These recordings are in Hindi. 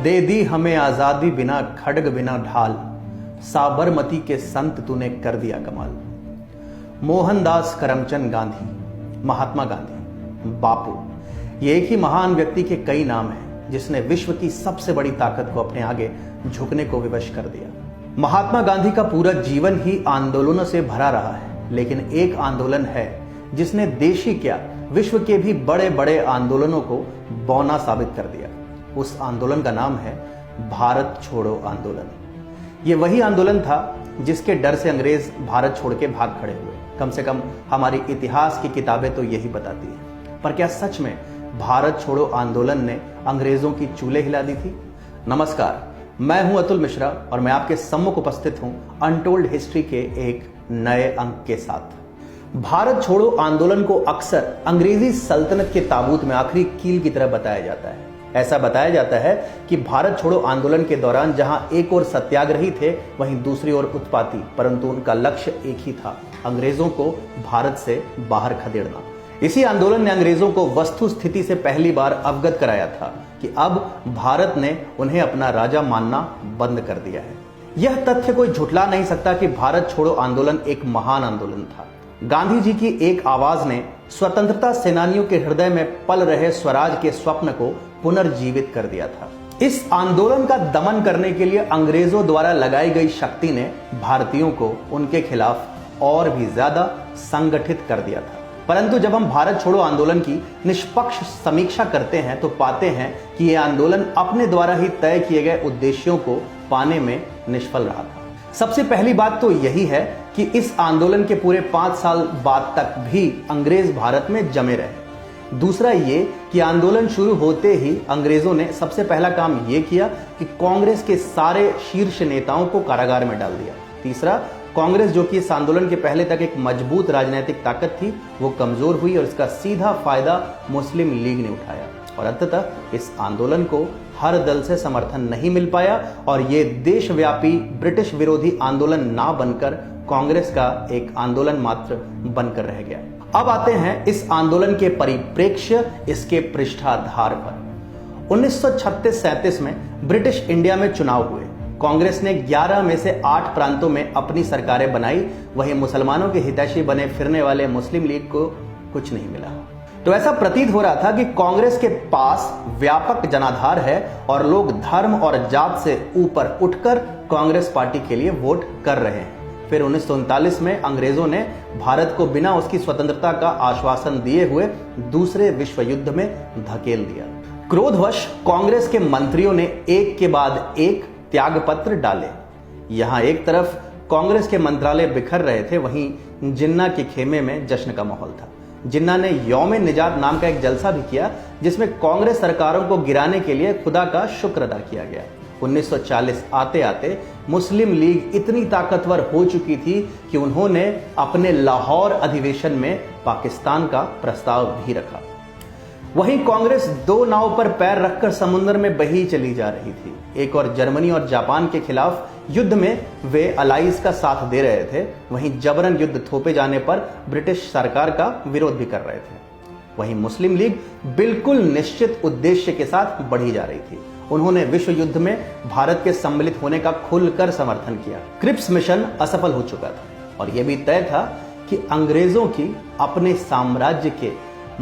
दे दी हमें आजादी बिना खड्ग बिना ढाल, साबरमती के संत तूने कर दिया कमाल। मोहनदास करमचंद गांधी, महात्मा गांधी, बापू, ये एक ही महान व्यक्ति के कई नाम हैं जिसने विश्व की सबसे बड़ी ताकत को अपने आगे झुकने को विवश कर दिया। महात्मा गांधी का पूरा जीवन ही आंदोलनों से भरा रहा है, लेकिन एक आंदोलन है जिसने देश ही क्या विश्व के भी बड़े बड़े आंदोलनों को बौना साबित कर दिया। उस आंदोलन का नाम है भारत छोड़ो आंदोलन। ये वही आंदोलन था जिसके डर से अंग्रेज भारत छोड़ के भाग खड़े हुए। कम से कम हमारी इतिहास की किताबें तो यही बताती हैं। पर क्या सच में भारत छोड़ो आंदोलन ने अंग्रेजों की चूल्हे हिला दी थी? नमस्कार, मैं हूं अतुल मिश्रा और मैं आपके सम्मुख उपस्थित हूं अनटोल्ड हिस्ट्री के एक नए अंक के साथ। भारत छोड़ो आंदोलन को अक्सर अंग्रेजी सल्तनत के ताबूत में आखिरी कील की तरह बताया जाता है। ऐसा बताया जाता है कि भारत छोड़ो आंदोलन के दौरान जहां एक ओर सत्याग्रही थे, वहीं दूसरी ओर उत्पाती, परंतु उनका लक्ष्य एक ही था, अंग्रेजों को भारत से बाहर खदेड़ना। इसी आंदोलन ने अंग्रेजों को वस्तु स्थिति से पहली बार अवगत कराया था कि अब भारत ने उन्हें अपना राजा मानना बंद कर दिया है। यह तथ्य कोई झुठला नहीं सकता कि भारत छोड़ो आंदोलन एक महान आंदोलन था। गांधी जी की एक आवाज ने स्वतंत्रता सेनानियों के हृदय में पल रहे स्वराज के स्वप्न को पुनर्जीवित कर दिया था। इस आंदोलन का दमन करने के लिए अंग्रेजों द्वारा लगाई गई शक्ति ने भारतीयों को उनके खिलाफ और भी ज्यादा संगठित कर दिया था। परंतु जब हम भारत छोड़ो आंदोलन की निष्पक्ष समीक्षा करते हैं तो पाते हैं कि यह आंदोलन अपने द्वारा ही तय किए गए उद्देश्यों को पाने में निष्फल रहा था। सबसे पहली बात तो यही है कि इस आंदोलन के पूरे 5 साल बाद तक भी अंग्रेज भारत में जमे रहे। दूसरा ये कि आंदोलन शुरू होते ही अंग्रेजों ने सबसे पहला काम यह किया कि कांग्रेस के सारे शीर्ष नेताओं को कारागार में डाल दिया। तीसरा, कांग्रेस जो कि इस आंदोलन के पहले तक एक मजबूत राजनीतिक ताकत थी, वो कमजोर हुई और इसका सीधा फायदा मुस्लिम लीग ने उठाया। और अंततः इस आंदोलन को हर दल से समर्थन नहीं मिल पाया और ये देशव्यापी ब्रिटिश विरोधी आंदोलन ना बनकर कांग्रेस का एक आंदोलन मात्र बनकर रह गया। अब आते हैं इस आंदोलन के परिप्रेक्ष्य, इसके पृष्ठाधार पर। 1936-37 में ब्रिटिश इंडिया में चुनाव हुए। कांग्रेस ने 11 में से 8 प्रांतों में अपनी सरकारें बनाई, वहीं मुसलमानों के हितैषी बने फिरने वाले मुस्लिम लीग को कुछ नहीं मिला। तो ऐसा प्रतीत हो रहा था कि कांग्रेस के पास व्यापक जनाधार है और लोग धर्म और जात से ऊपर उठकर कांग्रेस पार्टी के लिए वोट कर रहे हैं। फिर 1939 में अंग्रेजों ने भारत को बिना उसकी स्वतंत्रता का आश्वासन दिए हुए दूसरे विश्व युद्ध में धकेल दिया। क्रोधवश कांग्रेस के मंत्रियों ने एक के बाद एक त्यागपत्र डाले। यहां एक तरफ कांग्रेस के मंत्रालय बिखर रहे थे, वहीं जिन्ना के खेमे में जश्न का माहौल था। जिन्ना ने यौम निजात नाम का एक जलसा भी किया जिसमें कांग्रेस सरकारों को गिराने के लिए खुदा का शुक्र अदा किया गया। 1940 आते आते मुस्लिम लीग इतनी ताकतवर हो चुकी थी कि उन्होंने अपने लाहौर अधिवेशन में पाकिस्तान का प्रस्ताव भी रखा। वहीं कांग्रेस 2 नाव पर पैर रखकर समुद्र में बही चली जा रही थी। एक और जर्मनी और जापान के खिलाफ युद्ध में वे अलाइज का साथ दे रहे थे, वहीं जबरन युद्ध थोपे जाने पर ब्रिटिश सरकार का विरोध भी कर रहे थे। वहीं मुस्लिम लीग बिल्कुल निश्चित उद्देश्य के साथ बढ़ी जा रही थी। उन्होंने विश्व युद्ध में भारत के सम्मिलित होने का खुलकर समर्थन किया। क्रिप्स मिशन असफल हो चुका था और यह भी तय था कि अंग्रेजों की अपने साम्राज्य के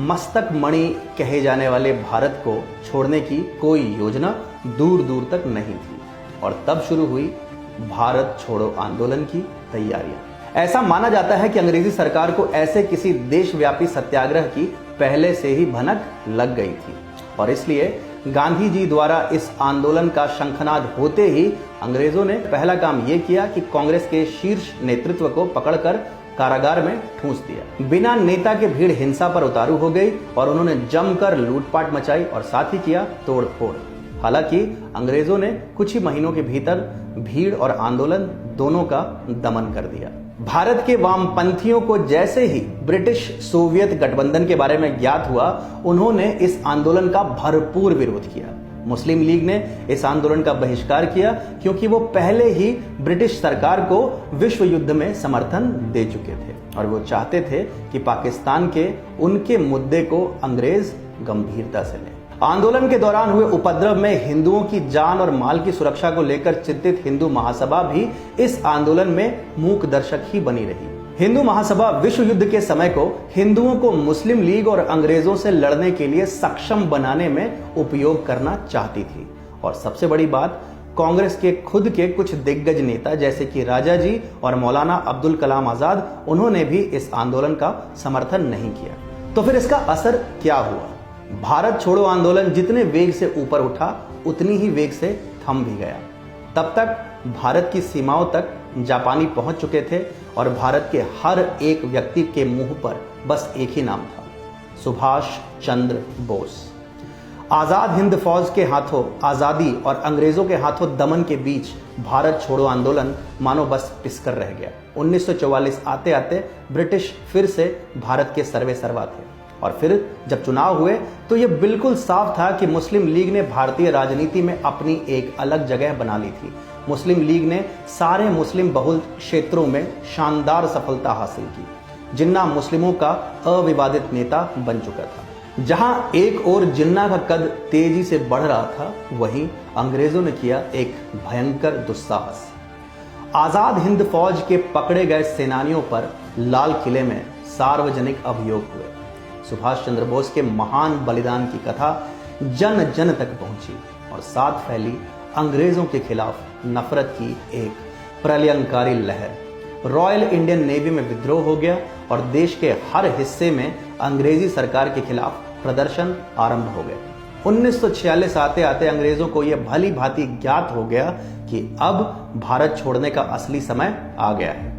मस्तक मणि कहे जाने वाले भारत को छोड़ने की कोई योजना दूर दूर तक नहीं थी। और तब शुरू हुई भारत छोड़ो आंदोलन की तैयारियां। ऐसा माना जाता है कि अंग्रेजी सरकार को ऐसे किसी देशव्यापी सत्याग्रह की पहले से ही भनक लग गई थी और इसलिए गांधी जी द्वारा इस आंदोलन का शंखनाद होते ही अंग्रेजों ने पहला काम यह किया कि कांग्रेस के शीर्ष नेतृत्व को पकड़कर कारागार में ठूंस दिया। बिना नेता के भीड़ हिंसा पर उतारू हो गई और उन्होंने जमकर लूटपाट मचाई और साथ ही किया तोड़फोड़। हालांकि अंग्रेजों ने कुछ ही महीनों के भीतर भीड़ और आंदोलन दोनों का दमन कर दिया। भारत के वामपंथियों को जैसे ही ब्रिटिश सोवियत गठबंधन के बारे में ज्ञात हुआ, उन्होंने इस आंदोलन का भरपूर विरोध किया। मुस्लिम लीग ने इस आंदोलन का बहिष्कार किया क्योंकि वो पहले ही ब्रिटिश सरकार को विश्व युद्ध में समर्थन दे चुके थे और वो चाहते थे कि पाकिस्तान के उनके मुद्दे को अंग्रेज गंभीरता से लें। आंदोलन के दौरान हुए उपद्रव में हिंदुओं की जान और माल की सुरक्षा को लेकर चिंतित हिंदू महासभा भी इस आंदोलन में मूक दर्शक ही बनी रही। हिंदू महासभा विश्व युद्ध के समय को हिंदुओं को मुस्लिम लीग और अंग्रेजों से लड़ने के लिए सक्षम बनाने में उपयोग करना चाहती थी। और सबसे बड़ी बात, कांग्रेस के खुद के कुछ दिग्गज नेता जैसे कि राजा जी और मौलाना अब्दुल कलाम आजाद, उन्होंने भी इस आंदोलन का समर्थन नहीं किया। तो फिर इसका असर क्या हुआ? भारत छोड़ो आंदोलन जितने वेग से ऊपर उठा, उतनी ही वेग से थम भी गया। तब तक भारत की सीमाओं तक जापानी पहुंच चुके थे और भारत के हर एक व्यक्ति के मुंह पर बस एक ही नाम था, सुभाष चंद्र बोस। आजाद हिंद फौज के हाथों आजादी और अंग्रेजों के हाथों दमन के बीच भारत छोड़ो आंदोलन मानो बस पिसकर रह गया। 1944 आते आते ब्रिटिश फिर से भारत के सर्वे सर्वा थे और फिर जब चुनाव हुए तो यह बिल्कुल साफ था कि मुस्लिम लीग ने भारतीय राजनीति में अपनी एक अलग जगह बना ली थी। मुस्लिम लीग ने सारे मुस्लिम बहुल क्षेत्रों में शानदार सफलता हासिल की। जिन्ना मुस्लिमों का अविवादित नेता बन चुका था। जहां एक ओर जिन्ना का कद तेजी से बढ़ रहा था, वहीं अंग्रेजों ने किया एक भयंकर दुस्साहस। आजाद हिंद फौज के पकड़े गए सेनानियों पर लाल किले में सार्वजनिक अभियोग हुए। सुभाष चंद्र बोस के महान बलिदान की कथा जन जन तक पहुंची और साथ फैली अंग्रेजों के खिलाफ नफरत की एक प्रलयंकारी लहर। रॉयल इंडियन नेवी में विद्रोह हो गया और देश के हर हिस्से में अंग्रेजी सरकार के खिलाफ प्रदर्शन आरंभ हो गए। 1946 आते आते अंग्रेजों को यह भली भांति ज्ञात हो गया कि अब भारत छोड़ने का असली समय आ गया है।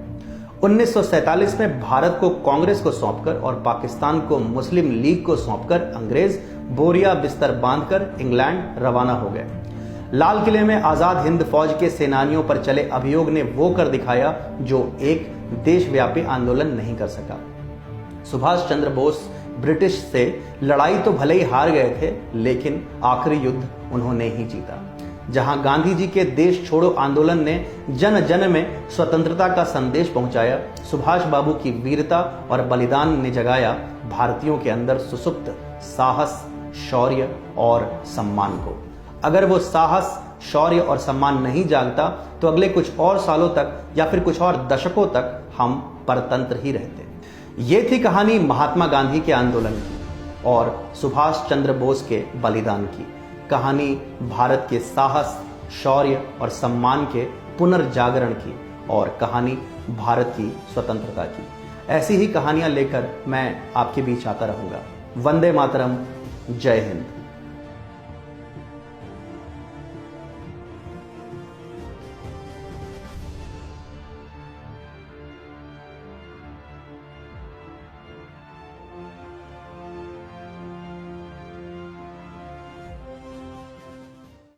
1947 में भारत को कांग्रेस को सौंपकर और पाकिस्तान को मुस्लिम लीग को सौंपकर अंग्रेज बोरिया बिस्तर बांधकर इंग्लैंड रवाना हो गए। लाल किले में आजाद हिंद फौज के सेनानियों पर चले अभियोग ने वो कर दिखाया जो एक देशव्यापी आंदोलन नहीं कर सका। सुभाष चंद्र बोस ब्रिटिश से लड़ाई तो भले ही हार गए थे, लेकिन आखिरी युद्ध उन्होंने ही जीता। जहां गांधी जी के देश छोड़ो आंदोलन ने जन जन में स्वतंत्रता का संदेश पहुंचाया, सुभाष बाबू की वीरता और बलिदान ने जगाया भारतीयों के अंदर सुसुप्त साहस, शौर्य और सम्मान को। अगर वो साहस, शौर्य और सम्मान नहीं जागता तो अगले कुछ और सालों तक या फिर कुछ और दशकों तक हम परतंत्र ही रहते। ये थी कहानी महात्मा गांधी के आंदोलन की और सुभाष चंद्र बोस के बलिदान की। कहानी भारत के साहस, शौर्य और सम्मान के पुनर्जागरण की और कहानी भारत की स्वतंत्रता की। ऐसी ही कहानियां लेकर मैं आपके बीच आता रहूंगा। वंदे मातरम, जय हिंद।